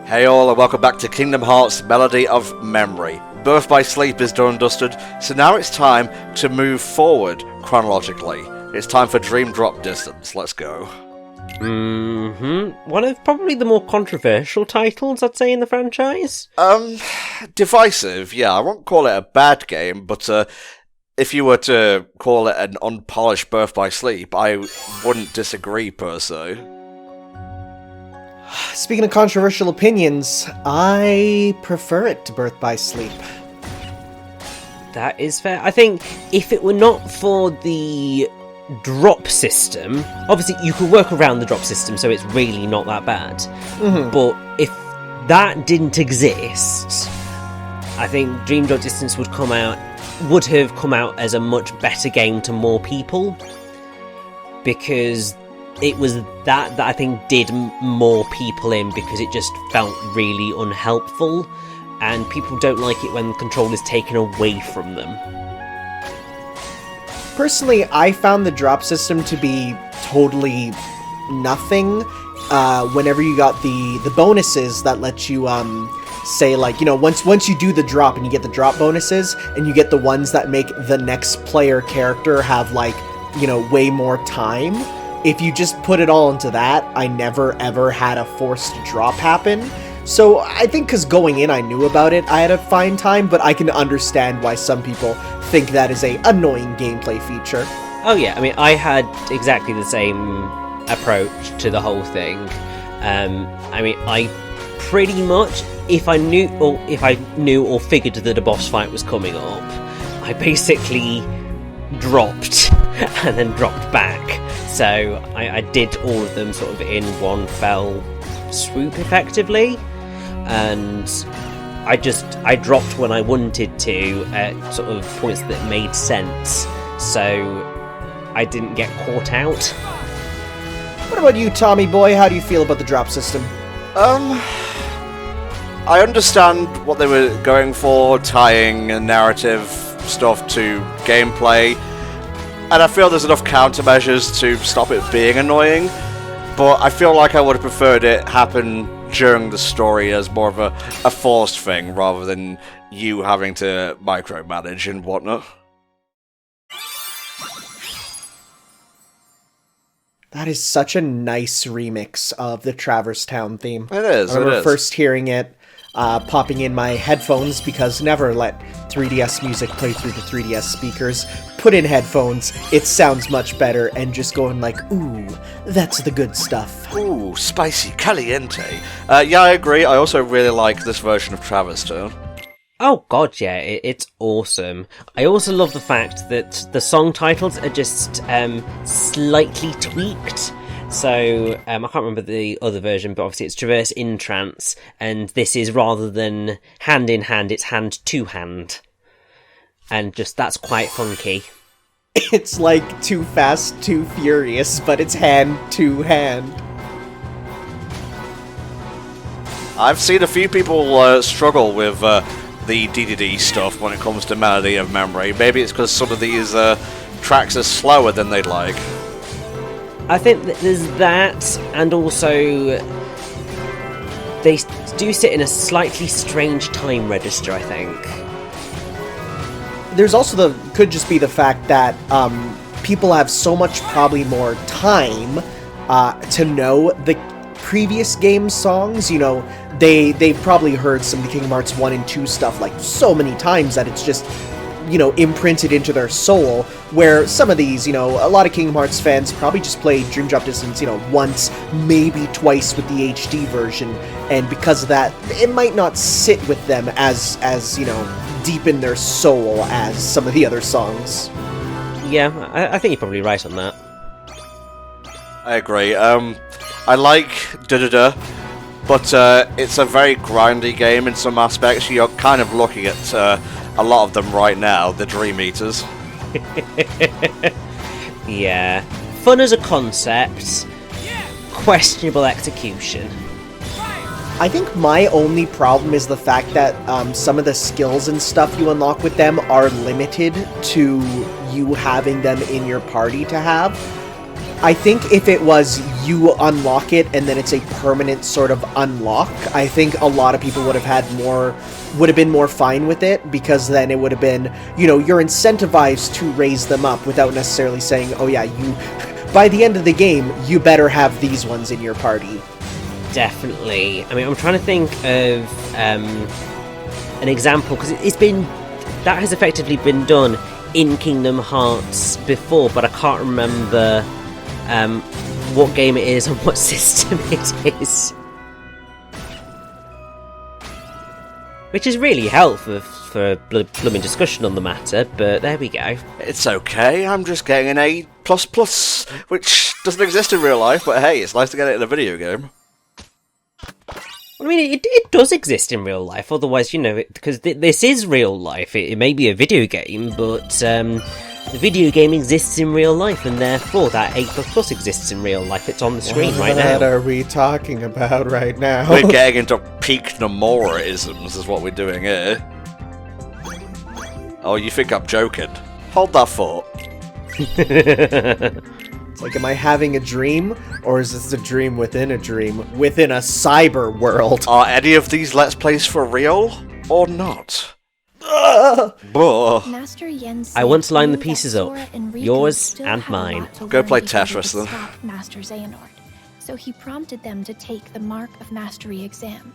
Hey all, and welcome back to Kingdom Hearts Melody of Memory. Birth by Sleep is done and dusted, so now it's time to move forward chronologically. It's time for Dream Drop Distance. Let's go. One of probably the more controversial titles, I'd say, in the franchise. Divisive, yeah. I won't call it a bad game, but if you were to call it an unpolished Birth by Sleep, I wouldn't disagree per se. Speaking of controversial opinions, I prefer it to Birth by Sleep. That is fair. I think if it were not for the drop system, obviously you could work around the drop system, so it's really not that bad. But if that didn't exist, I think Dream Drop Distance would have come out as a much better game to more people, because it was that I think did more people in, because it just felt really unhelpful, and people don't like it when control is taken away from them. Personally, I found the drop system to be totally nothing. Whenever you got the bonuses that let you say, like, you know, once you do the drop and you get the drop bonuses, and you get the ones that make the next player character have, like, you know, way more time. If you just put it all into that, I never ever had a forced drop happen. So I think because going in I knew about it, I had a fine time, but I can understand why some people think that is a annoying gameplay feature. Oh yeah, I mean, I had exactly the same approach to the whole thing. I mean, I pretty much, if I knew or figured that a boss fight was coming up, I basically dropped and then dropped back. So I did all of them sort of in one fell swoop, effectively, and I dropped when I wanted to at sort of points that made sense, so I didn't get caught out. What about you, Tommy boy? How do you feel about the drop system? I understand what they were going for, tying narrative stuff to gameplay, and I feel there's enough countermeasures to stop it being annoying, but I feel like I would have preferred it happen during the story as more of a forced thing, rather than you having to micromanage and whatnot. That is such a nice remix of the Traverse Town theme. It is, I remember first hearing it, popping in my headphones, because never let 3DS music play through the 3DS speakers. Put in headphones, it sounds much better, and just going like, ooh, that's the good stuff. Ooh, spicy caliente. Yeah, I agree. I also really like this version of Traverse Town. Oh god, yeah, it's awesome. I also love the fact that the song titles are just slightly tweaked. So, I can't remember the other version, but obviously it's Traverse in Trance, and this is, rather than hand in hand, it's hand to hand. And just, that's quite funky. It's like Too Fast, Too Furious, but it's hand to hand. I've seen a few people struggle with the DDD stuff when it comes to Melody of Memory. Maybe it's because some of these tracks are slower than they'd like. I think that there's that, and also they do sit in a slightly strange time register, I think. There's also could just be the fact that people have so much probably more time to know the previous game songs. You know, they've probably heard some of the Kingdom Hearts 1 and 2 stuff like so many times that it's just, you know, imprinted into their soul, where some of these, you know, a lot of Kingdom Hearts fans probably just played Dream Drop Distance, you know, once, maybe twice with the HD version, and because of that, it might not sit with them as you know, deep in their soul as some of the other songs. Yeah, I think you're probably right on that. I agree. I like Duh Duh Duh, but it's a very grindy game in some aspects. You're kind of looking at a lot of them right now, the Dream Eaters. Yeah. Fun as a concept, questionable execution. I think my only problem is the fact that some of the skills and stuff you unlock with them are limited to you having them in your party to have. I think if it was you unlock it and then it's a permanent sort of unlock, I think a lot of people would have been more fine with it, because then it would have been, you're incentivized to raise them up without necessarily saying, oh yeah, by the end of the game, you better have these ones in your party. Definitely. I mean, I'm trying to think of an example, because that has effectively been done in Kingdom Hearts before, but I can't remember what game it is and what system it is. Which is really helpful for blooming discussion on the matter, but there we go. It's okay, I'm just getting an A++, which doesn't exist in real life, but hey, it's nice to get it in a video game. I mean, it does exist in real life, otherwise, because this is real life. It may be a video game, but the video game exists in real life, and therefore that A++ exists in real life. It's on the screen right now. What are we talking about right now? We're getting into peak Nomura-isms is what we're doing here. Oh, you think I'm joking? Hold that thought. It's like, am I having a dream? Or is this a dream within a dream? Within a cyber world? Are any of these Let's Plays for real? Or not? Master Yen's I want to line the pieces up. Sora and Riku Yours still and had a lot mine. to Go learn play before they Tetris, could then. stop Master Xehanort. So he prompted them to take the Mark of Mastery exam.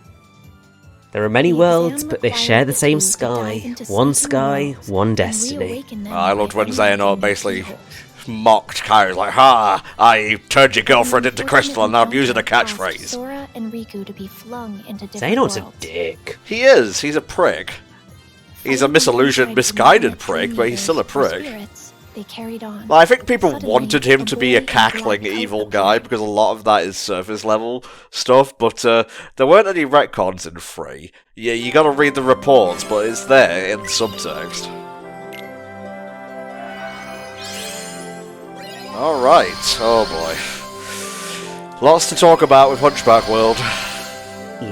There are many The worlds, exam but they required share the the same two to dive sky. into One seven sky, worlds one and destiny. reawaken them I loved when by Xehanort anything basically they hold. mocked Kyrie, like, ha! I turned your girlfriend into crystal and now I'm using a catchphrase. Sora and Riku to be flung into different Xehanort's a worlds. dick. He is, he's a prick. He's a misillusioned, misguided prick, but he's still a prick. They carried on. Well, I think people Suddenly, wanted him to be a boy in cackling black coat evil guy, appeared. because a lot of that is surface level stuff, but there weren't any retcons in 3. Yeah, you gotta read the reports, but it's there in subtext. Alright, oh boy. Lots to talk about with Hunchback World.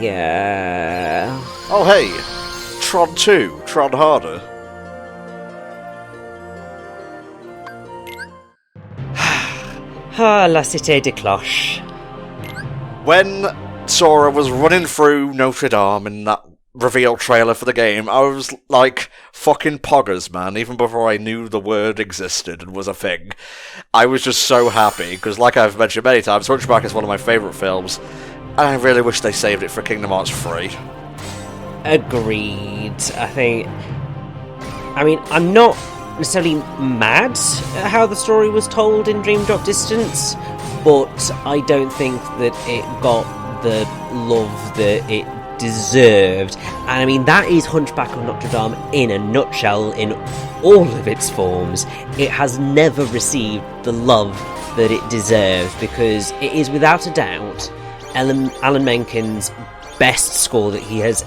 Yeah. Oh hey, Tron 2, Tron Harder. Ah, la cité de cloche. When Sora was running through Notre Dame in that reveal trailer for the game, I was like, fucking poggers, man, even before I knew the word existed and was a thing. I was just so happy, because like I've mentioned many times, Hunchback is one of my favourite films, and I really wish they saved it for Kingdom Hearts 3. Agreed. I mean, I'm not necessarily mad at how the story was told in Dream Drop Distance, but I don't think that it got the love that it deserved. And I mean, that is Hunchback of Notre Dame in a nutshell, in all of its forms. It has never received the love that it deserves, because it is without a doubt Alan Menken's best score that he has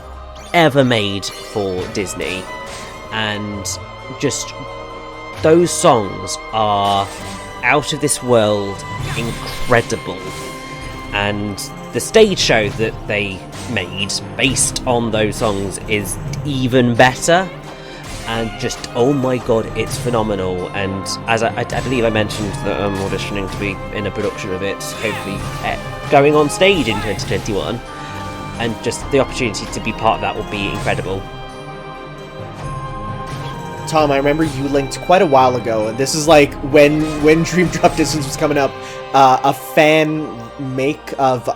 ever made for Disney. And just those songs are out of this world incredible, and the stage show that they made based on those songs is even better, and just, oh my god, it's phenomenal. And as I believe I mentioned that I'm auditioning to be in a production of it, hopefully going on stage in 2021, and just the opportunity to be part of that will be incredible. Tom, I remember you linked quite a while ago, and this is like when Dream Drop Distance was coming up, a fan make of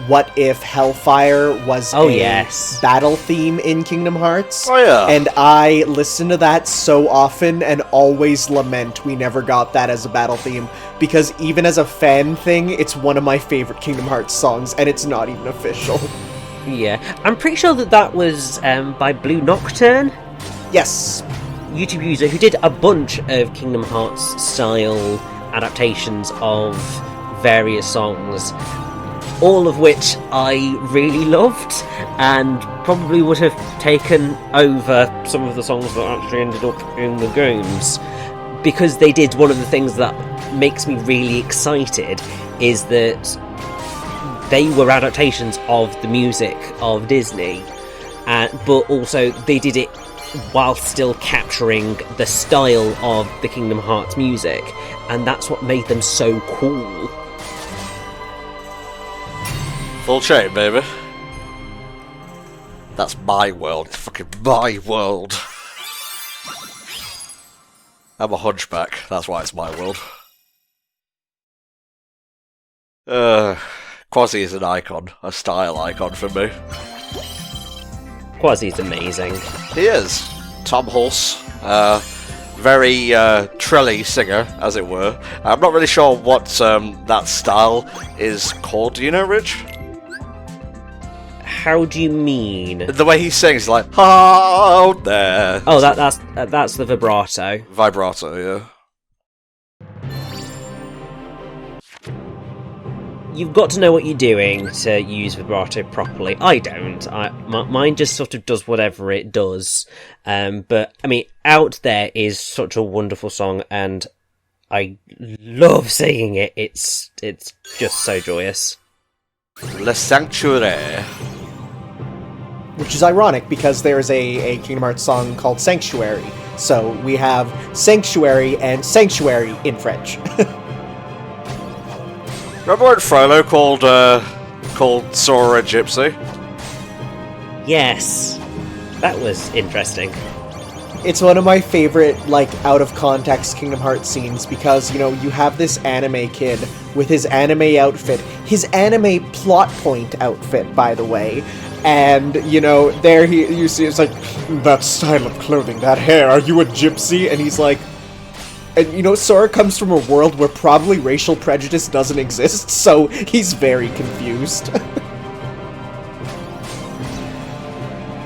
what if Hellfire was yes. battle theme in Kingdom Hearts. Oh yeah. And I listen to that so often and always lament we never got that as a battle theme, because even as a fan thing, it's one of my favorite Kingdom Hearts songs, and it's not even official. Yeah, I'm pretty sure that was by Blue Nocturne, Yes. YouTube user who did a bunch of Kingdom Hearts style adaptations of various songs, all of which I really loved, and probably would have taken over some of the songs that actually ended up in the games, because they did one of the things that makes me really excited is that they were adaptations of the music of Disney, but also they did it while still capturing the style of the Kingdom Hearts music, and that's what made them so cool. Full chain, baby. That's my world. It's fucking my world. I'm a hunchback. That's why it's my world. Quasi is an icon. A style icon for me. Quasi's amazing. He is. Tom Hulse. Very trilly singer, as it were. I'm not really sure what that style is called. Do you know, Rich? How do you mean? The way he sings, like, out there. Oh, that's the vibrato. Vibrato, yeah. You've got to know what you're doing to use vibrato properly. I don't. Mine just sort of does whatever it does. But, I mean, Out There is such a wonderful song, and I love singing it. It's just so joyous. Le Sanctuary. Which is ironic, because there's a Kingdom Hearts song called Sanctuary. So we have Sanctuary and Sanctuary in French. Remember when Frollo called Sora a gypsy? Yes. That was interesting. It's one of my favorite, like, out-of-context Kingdom Hearts scenes, because, you know, you have this anime kid with his anime outfit, his anime plot point outfit, by the way, and, you know, there you see, it's like, that style of clothing, that hair, are you a gypsy? And he's like, and, you know, Sora comes from a world where probably racial prejudice doesn't exist, so he's very confused.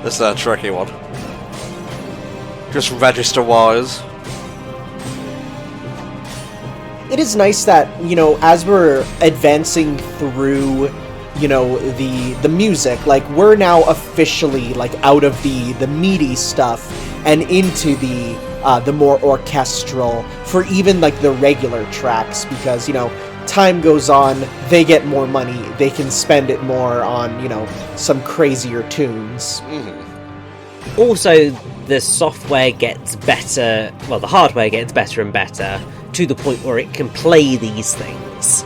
This is a tricky one. Just register-wise. It is nice that, you know, as we're advancing through, you know, the music, like, we're now officially, like, out of the meaty stuff and into the more orchestral for even, like, the regular tracks, because, you know, time goes on, they get more money, they can spend it more on, you know, some crazier tunes. Also, the software gets better, well, the hardware gets better and better, to the point where it can play these things.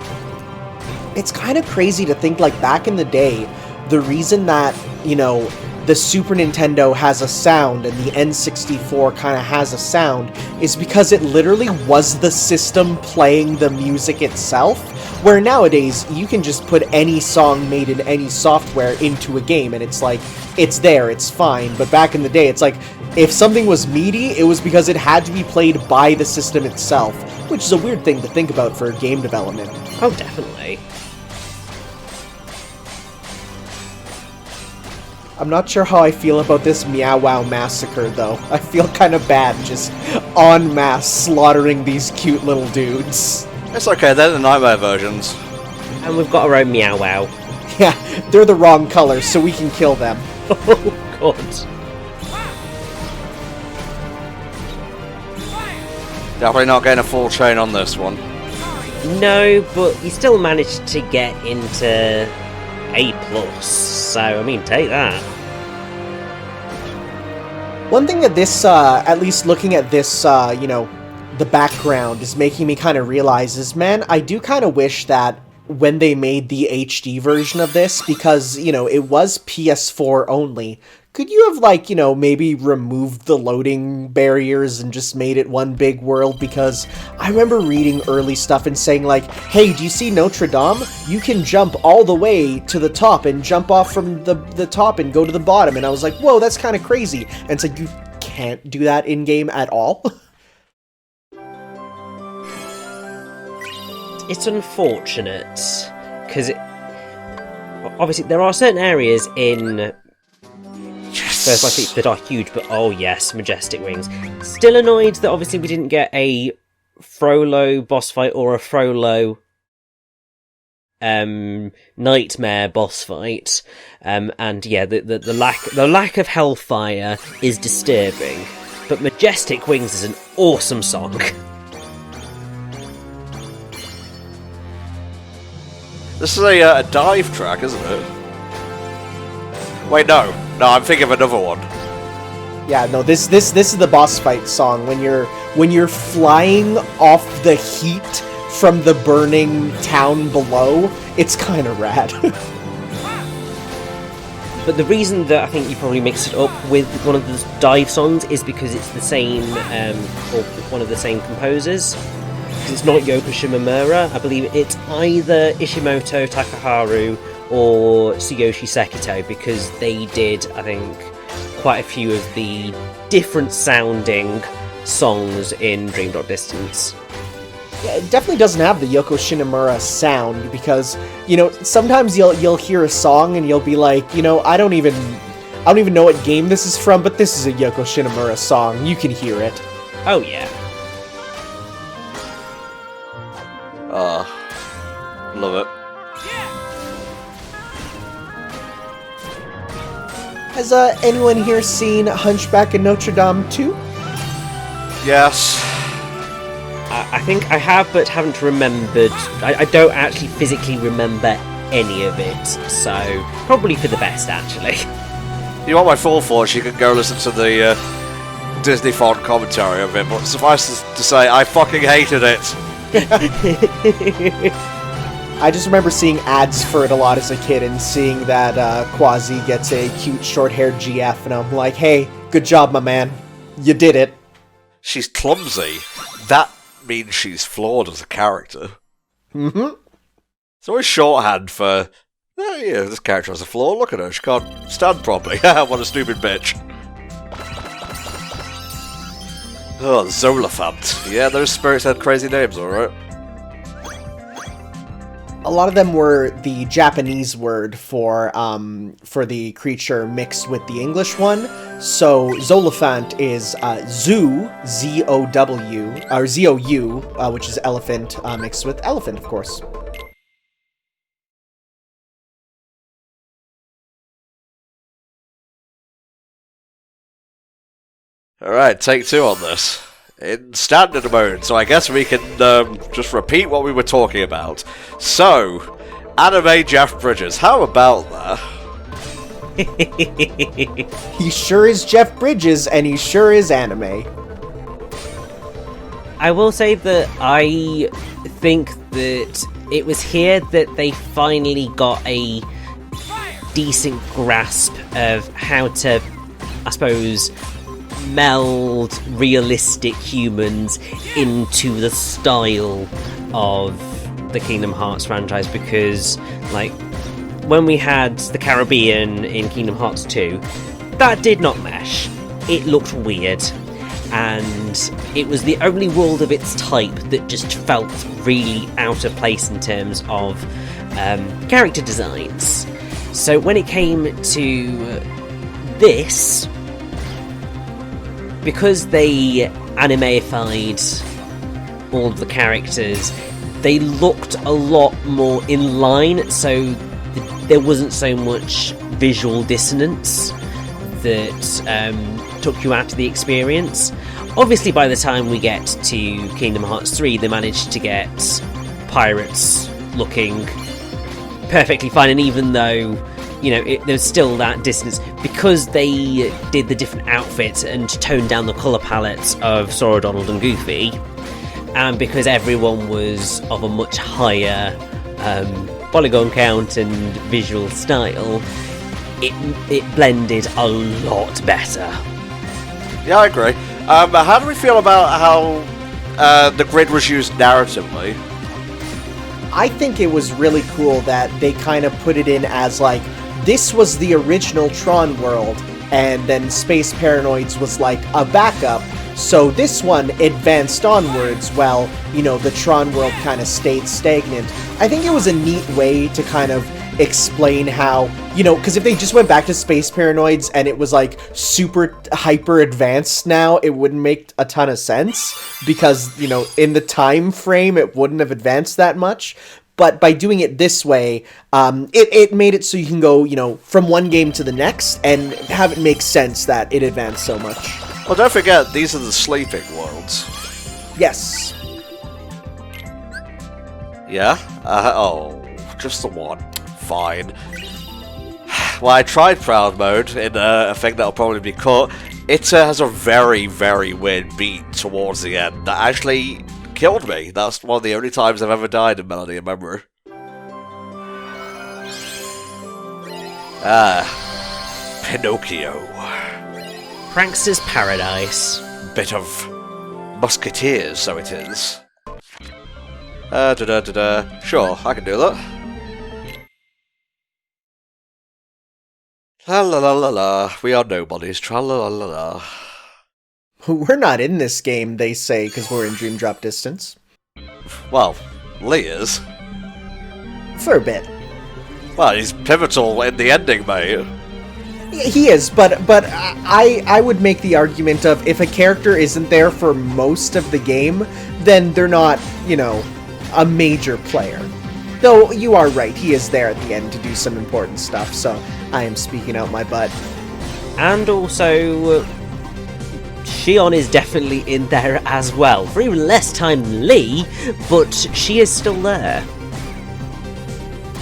It's kind of crazy to think, like, back in the day, the reason that, you know, the Super Nintendo has a sound and the N64 kind of has a sound is because it literally was the system playing the music itself, where nowadays you can just put any song made in any software into a game and it's like, it's there, it's fine. But back in the day, it's like, if something was meaty, it was because it had to be played by the system itself, which is a weird thing to think about for game development. Oh, definitely. I'm not sure how I feel about this Meow Wow massacre, though. I feel kind of bad just en masse slaughtering these cute little dudes. It's okay, they're the Nightmare versions. And we've got our own Meow Wow. Yeah, they're the wrong color, so we can kill them. Oh, God. Definitely not getting a full chain on this one. No, but you still managed to get into A+, so, I mean, take that. One thing that this, at least looking at this, you know, the background is making me kind of realize is, man, I do kind of wish that when they made the HD version of this, because, you know, it was PS4 only, could you have, like, you know, maybe removed the loading barriers and just made it one big world? Because I remember reading early stuff and saying, like, hey, do you see Notre Dame? You can jump all the way to the top and jump off from the top and go to the bottom. And I was like, whoa, that's kind of crazy. And it's like, you can't do that in-game at all? It's unfortunate, because obviously there are certain areas in First Life Feats that are huge, but oh yes, Majestic Wings. Still annoyed that obviously we didn't get a Frollo boss fight or a Frollo Nightmare boss fight, and yeah, the lack of Hellfire is disturbing. But Majestic Wings is an awesome song. This is a dive track, isn't it? Wait, no, I'm thinking of another one. Yeah, no, this is the boss fight song when you're flying off the heat from the burning town below. It's kind of rad. But the reason that I think you probably mixed it up with one of the dive songs is because it's the same, or one of the same composers. Because it's not Yoko Shimomura. I believe it's either Ishimoto Takaharu or Tsuyoshi Sekito, because they did, I think, quite a few of the different sounding songs in Dream Drop Distance. Yeah, it definitely doesn't have the Yoko Shinomura sound, because, you know, sometimes you'll hear a song and you'll be like, you know, I don't even know what game this is from, but this is a Yoko Shinomura song. You can hear it. Oh yeah. Love it. Has anyone here seen Hunchback of Notre Dame 2? Yes. I think I have, but haven't remembered. I don't actually physically remember any of it, so probably for the best, actually. You want my full thoughts, you can go listen to the Disney font commentary of it, but suffice to say, I fucking hated it. I just remember seeing ads for it a lot as a kid and seeing that Quasi gets a cute short-haired GF, and I'm like, hey, good job, my man. You did it. She's clumsy. That means she's flawed as a character. Mm-hmm. It's always shorthand for, oh yeah, this character has a flaw, look at her, she can't stand properly. What a stupid bitch. Oh, Zolifant. Yeah, those spirits had crazy names, alright. A lot of them were the Japanese word for the creature mixed with the English one. So Zolifant is Zoo, Z-O-W, or Z-O-U, which is elephant, mixed with elephant, of course. Alright, take two on this. In standard mode, so I guess we can just repeat what we were talking about. So, anime Jeff Bridges, how about that? He sure is Jeff Bridges, and he sure is anime. I will say that I think that it was here that they finally got a decent grasp of how to, I suppose, meld realistic humans into the style of the Kingdom Hearts franchise, because, like, when we had the Caribbean in Kingdom Hearts 2, that did not mesh. It looked weird, and it was the only world of its type that just felt really out of place in terms of character designs. So when it came to this, because they anime-ified all of the characters, they looked a lot more in line, so there wasn't so much visual dissonance that took you out of the experience. Obviously, by the time we get to Kingdom Hearts 3, they managed to get pirates looking perfectly fine, and even though, you know, there's still that distance, because they did the different outfits and toned down the colour palettes of Sora, Donald and Goofy, and because everyone was of a much higher polygon count and visual style, it blended a lot better. Yeah, I agree. How do we feel about how the grid was used narratively? I think it was really cool that they kind of put it in as, like, this was the original Tron world, and then Space Paranoids was like a backup, so this one advanced onwards while, you know, the Tron world kind of stayed stagnant. I think it was a neat way to kind of explain how, you know, because if they just went back to Space Paranoids and it was like super hyper advanced now, it wouldn't make a ton of sense, because, you know, in the time frame it wouldn't have advanced that much. But by doing it this way, it made it so you can go, you know, from one game to the next and have it make sense that it advanced so much. Well, don't forget, these are the sleeping worlds. Yes. Yeah? Oh, just the one. Fine. Well, I tried Proud Mode in a thing that'll probably be cut. it has a very, very weird beat towards the end that actually killed me. That's one of the only times I've ever died in Melody of Memory. Pinocchio. Prankster's Paradise. Bit of musketeers, so it is. Sure, I can do that. La la la la la, we are nobodies, tra la la la la. We're not in this game, they say, because we're in Dream Drop Distance. Well, Lee is. For a bit. Well, he's pivotal in the ending, mate. He is, but I would make the argument of if a character isn't there for most of the game, then they're not, you know, a major player. Though you are right, he is there at the end to do some important stuff, so I am speaking out my butt. And also, Shion is definitely in there as well. For even less time than Lee, but she is still there.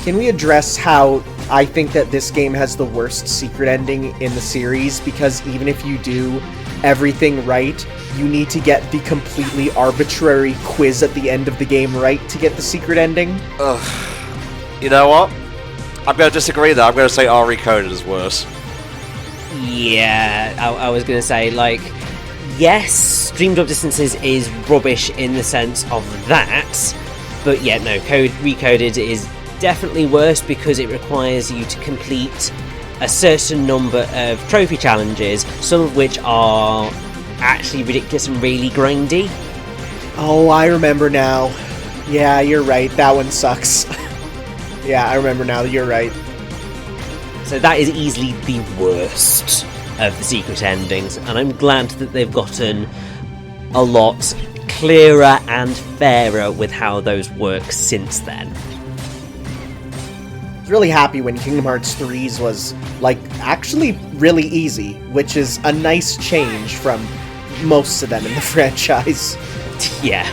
Can we address how I think that this game has the worst secret ending in the series? Because even if you do everything right, you need to get the completely arbitrary quiz at the end of the game right to get the secret ending. Ugh. You know what? I'm going to disagree there. I'm going to say RE Coded is worse. Yeah, I was going to say, like, yes, Dream Drop Distances is rubbish in the sense of that, but yeah, no, Recoded is definitely worse because it requires you to complete a certain number of trophy challenges, some of which are actually ridiculous and really grindy. Oh, I remember now. Yeah, you're right. That one sucks. Yeah, I remember now. You're right. So that is easily the worst of the secret endings, and I'm glad that they've gotten a lot clearer and fairer with how those work since then. Really happy when Kingdom Hearts 3's was, like, actually really easy, which is a nice change from most of them in the franchise. Yeah.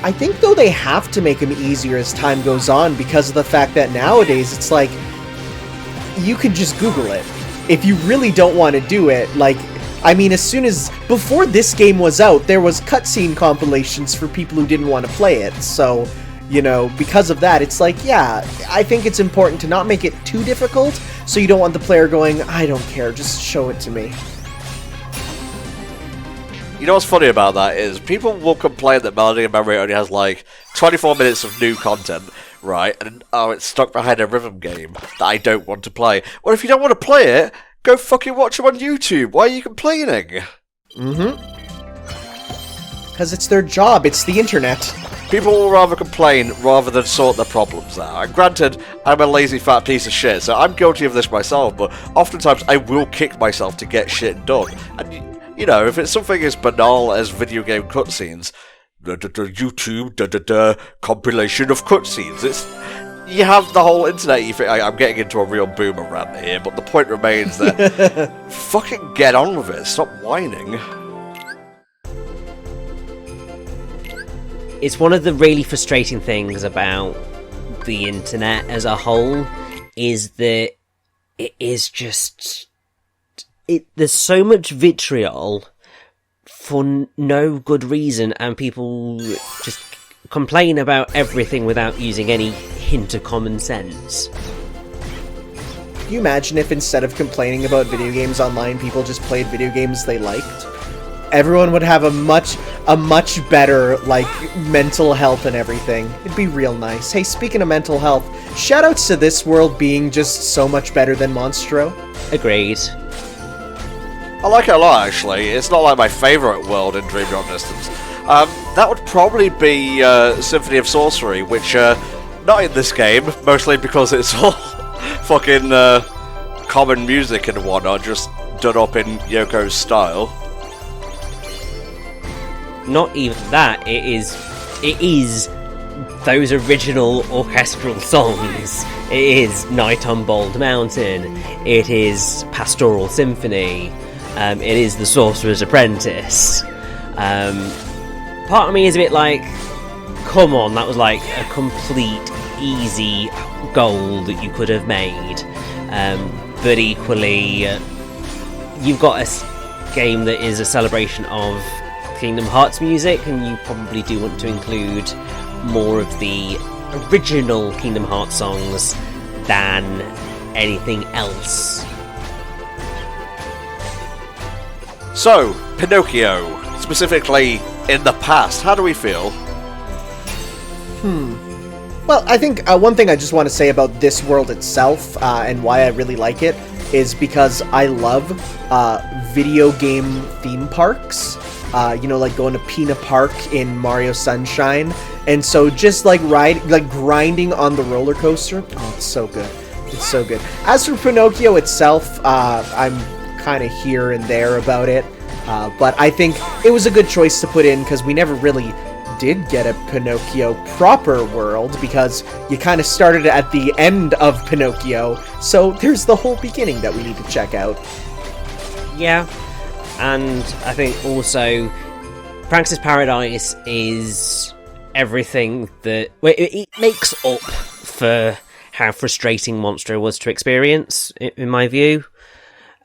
I think, though, they have to make them easier as time goes on because of the fact that nowadays it's like, you can just Google it. If you really don't want to do it, like, I mean, before this game was out, there was cutscene compilations for people who didn't want to play it, so, you know, because of that, it's like, yeah, I think it's important to not make it too difficult, so you don't want the player going, I don't care, just show it to me. You know what's funny about that is people will complain that Melody of Memory only has like 24 minutes of new content, right? And oh, it's stuck behind a rhythm game that I don't want to play. Well, if you don't want to play it, go fucking watch it on YouTube. Why are you complaining? Because it's their job, it's the internet. People will rather complain rather than sort their problems out. And granted, I'm a lazy fat piece of shit, so I'm guilty of this myself, but oftentimes I will kick myself to get shit done. And you know, if it's something as banal as video game cutscenes, YouTube compilation of cutscenes, you have the whole internet. You think I'm getting into a real boomer rant here, but the point remains that fucking get on with it. Stop whining. It's one of the really frustrating things about the internet as a whole is that it is just... there's so much vitriol for no good reason, and people just complain about everything without using any hint of common sense. Can you imagine if instead of complaining about video games online, people just played video games they liked? Everyone would have a much better, like, mental health and everything. It'd be real nice. Hey, speaking of mental health, shoutouts to this world being just so much better than Monstro. Agreed. I like it a lot, actually. It's not like my favourite world in Dream Drop Distance. That would probably be Symphony of Sorcery, which, not in this game, mostly because it's all fucking common music and whatnot, just done up in Yoko's style. Not even that, it is those original orchestral songs. It is Night on Bald Mountain, it is Pastoral Symphony, it is The Sorcerer's Apprentice. Part of me is a bit like, come on, that was like a complete easy goal that you could have made. But equally, you've got a game that is a celebration of Kingdom Hearts music, and you probably do want to include more of the original Kingdom Hearts songs than anything else. So, Pinocchio, specifically in the past, how do we feel? Well, I think one thing I just want to say about this world itself and why I really like it is because I love video game theme parks. Like going to Pina Park in Mario Sunshine, and so just like grinding on the roller coaster. Oh, it's so good. It's so good. As for Pinocchio itself, I'm kind of here and there about it, but I think it was a good choice to put in because we never really did get a Pinocchio proper world because you kind of started at the end of Pinocchio, so there's the whole beginning that we need to check out. Yeah, and I think also Prankster's Paradise is everything that... it makes up for how frustrating Monstro was to experience, in my view.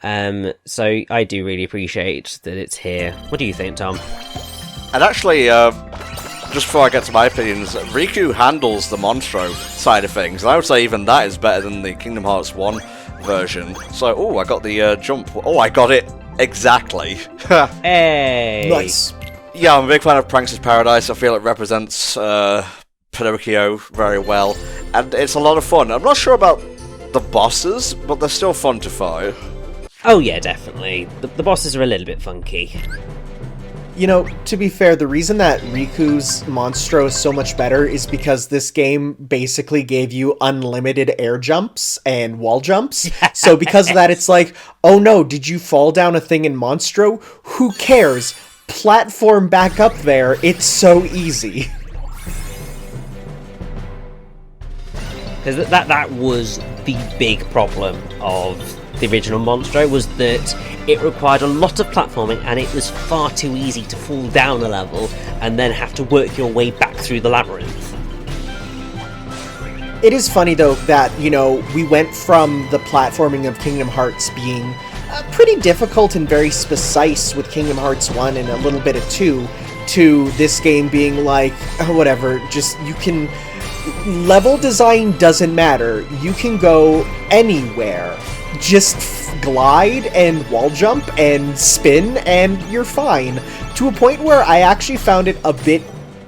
So I do really appreciate that it's here. What do you think, Tom? And actually, just before I get to my opinions, Riku handles the Monstro side of things, and I would say even that is better than the Kingdom Hearts 1 version. So, I got the jump. I got it exactly. Hey! Nice. Yeah, I'm a big fan of Prankster's Paradise. I feel it represents Pinocchio very well, and it's a lot of fun. I'm not sure about the bosses, but they're still fun to fight. Oh yeah, definitely. The bosses are a little bit funky. You know, to be fair, the reason that Riku's Monstro is so much better is because this game basically gave you unlimited air jumps and wall jumps. So because of that, it's like, oh no, did you fall down a thing in Monstro? Who cares? Platform back up there. It's so easy. Because that was the big problem of the original Monstro, was that it required a lot of platforming and it was far too easy to fall down a level and then have to work your way back through the labyrinth. It is funny, though, that, we went from the platforming of Kingdom Hearts being pretty difficult and very precise with Kingdom Hearts 1 and a little bit of 2, to this game being like, whatever, just you can... Level design doesn't matter. You can go anywhere. Just glide and wall jump and spin and you're fine. To a point where I actually found it a bit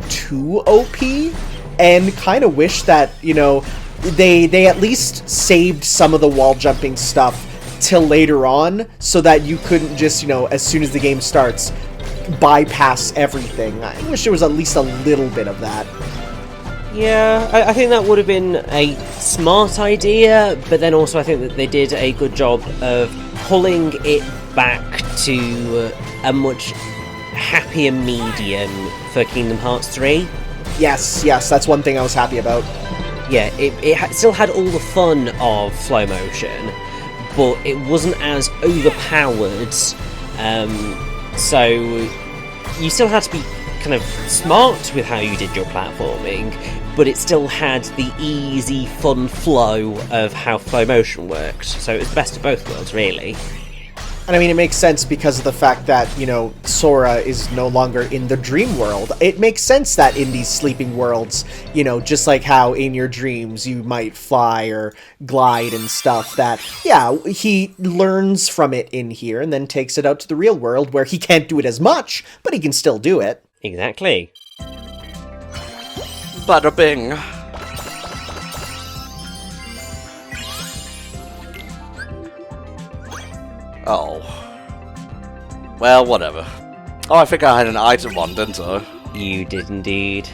too OP and kind of wish that, they at least saved some of the wall jumping stuff till later on so that you couldn't just, as soon as the game starts, bypass everything. I wish there was at least a little bit of that. Yeah, I think that would have been a smart idea, but then also I think that they did a good job of pulling it back to a much happier medium for Kingdom Hearts 3. Yes, that's one thing I was happy about. Yeah, it still had all the fun of slow motion, but it wasn't as overpowered, so you still had to be kind of smart with how you did your platforming, but it still had the easy, fun flow of how flow motion worked. So it was the best of both worlds, really. And I mean, it makes sense because of the fact that, Sora is no longer in the dream world. It makes sense that in these sleeping worlds, just like how in your dreams you might fly or glide and stuff, that, yeah, he learns from it in here and then takes it out to the real world where he can't do it as much, but he can still do it. Exactly. Bada bing. Oh. Well, whatever. Oh, I think I had an item one, didn't I? You did indeed.